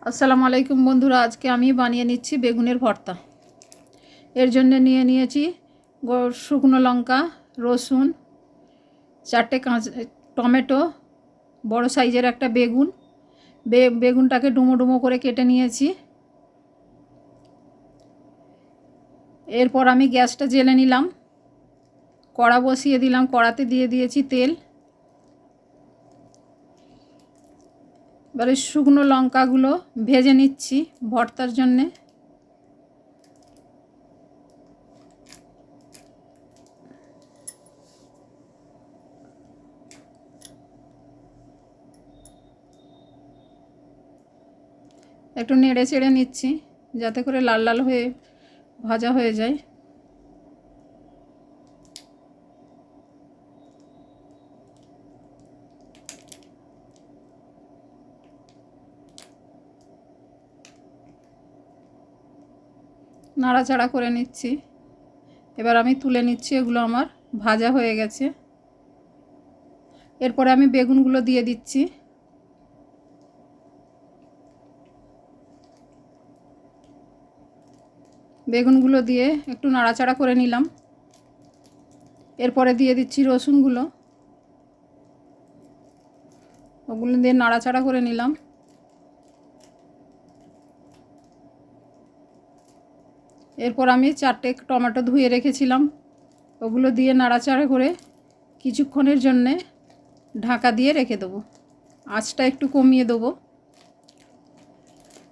আসসালামু আলাইকুম বন্ধুরা, আজকে আমি বানিয়ে নিচ্ছি বেগুনের ভর্তা। এর জন্য নিয়ে নিয়েছি শুকনো লঙ্কা, রসুন, 4টে টমেটো, বড় সাইজের একটা বেগুন। বেগুনটাকে ডুমো ডুমো করে কেটে নিয়েছি। এরপর আমি গ্যাসটা জ্বেলে নিলাম, কড়া বসিয়ে দিলাম, কড়াতে দিয়ে দিয়েছি তেল। এবারে শুকনো লঙ্কাগুলো ভেজে নিচ্ছি ভর্তার জন্যে। একটু নেড়ে চেড়ে নিচ্ছি যাতে করে লাল লাল হয়ে ভাজা হয়ে যায়। নাড়াচাড়া করে নিচ্ছি। এবার আমি তুলে নিচ্ছি, এগুলো আমার ভাজা হয়ে গেছে। এরপরে আমি বেগুনগুলো দিয়ে দিচ্ছি। বেগুনগুলো দিয়ে একটু নাড়াচাড়া করে নিলাম। এরপরে দিয়ে দিচ্ছি রসুনগুলো, ওগুলো দিয়ে নাড়াচাড়া করে নিলাম। এরপর আমি 4টে টমেটো ধুয়ে রেখেছিলাম, ওগুলো দিয়ে নাড়াচাড়া করে কিছুক্ষণের জন্যে ঢাকা দিয়ে রেখে দেবো। আঁচটা একটু কমিয়ে দেবো।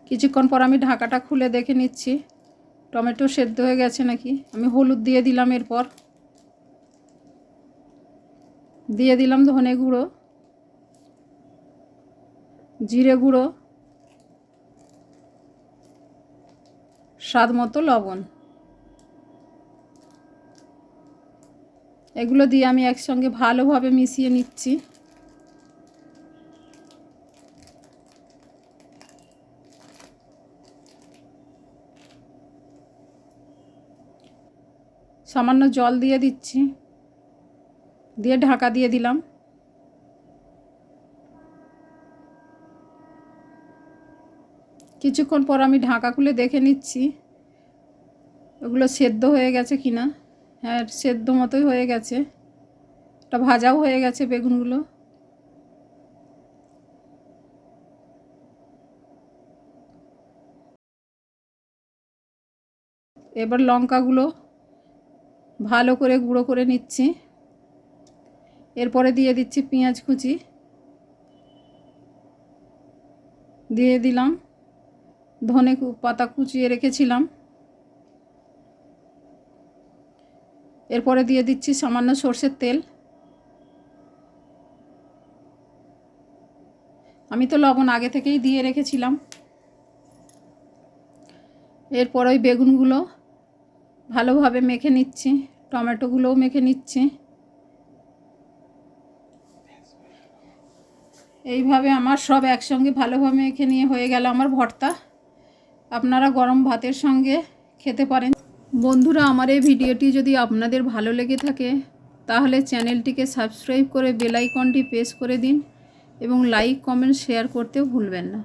কিছুক্ষণ পর আমি ঢাকাটা খুলে দেখে নিচ্ছি টমেটো সেদ্ধ হয়ে গেছে নাকি। আমি হলুদ দিয়ে দিলাম, এরপর দিয়ে দিলাম ধনে গুঁড়ো, জিরে গুঁড়ো, স্বাদ মতো লবণ। এগুলো দিয়ে আমি একসঙ্গে ভালোভাবে মিশিয়ে নিচ্ছি। সামান্য জল দিয়ে দিচ্ছি, দিয়ে ঢাকা দিয়ে দিলাম। কিছুক্ষণ পর আমি ঢাকা খুলে দেখে নিচ্ছি ওগুলো সেদ্ধ হয়ে গেছে কিনা। হ্যাঁ, সেদ্ধ মতোই হয়ে গেছে। এটা ভাজাও হয়ে গেছে বেগুনগুলো। এবার লঙ্কাগুলো ভালো করে গুঁড়ো করে নিচ্ছি। এরপরে দিয়ে দিচ্ছি পেঁয়াজ কুচি, দিয়ে দিলাম ধনে পাতা কুচিয়ে রেখেছিলাম। এরপরে দিয়ে দিচ্ছি সামান্য সর্ষের তেল। আমি তো লবণ আগে থেকেই দিয়ে রেখেছিলাম। এরপর ওই বেগুনগুলো ভালোভাবে মেখে নিচ্ছি, টমেটোগুলোও মেখে নিচ্ছি। এইভাবে আমার সব একসঙ্গে ভালোভাবে মেখে নিয়ে হয়ে গেল আমার ভর্তা। আপনারা গরম ভাতের সঙ্গে খেতে পারেন। বন্ধুরা, আমার এই ভিডিওটি যদি আপনাদের ভালো লেগে থাকে তাহলে চ্যানেলটিকে সাবস্ক্রাইব করে বেল আইকনটি প্রেস করে দিন এবং লাইক, কমেন্ট, শেয়ার করতেও ভুলবেন না।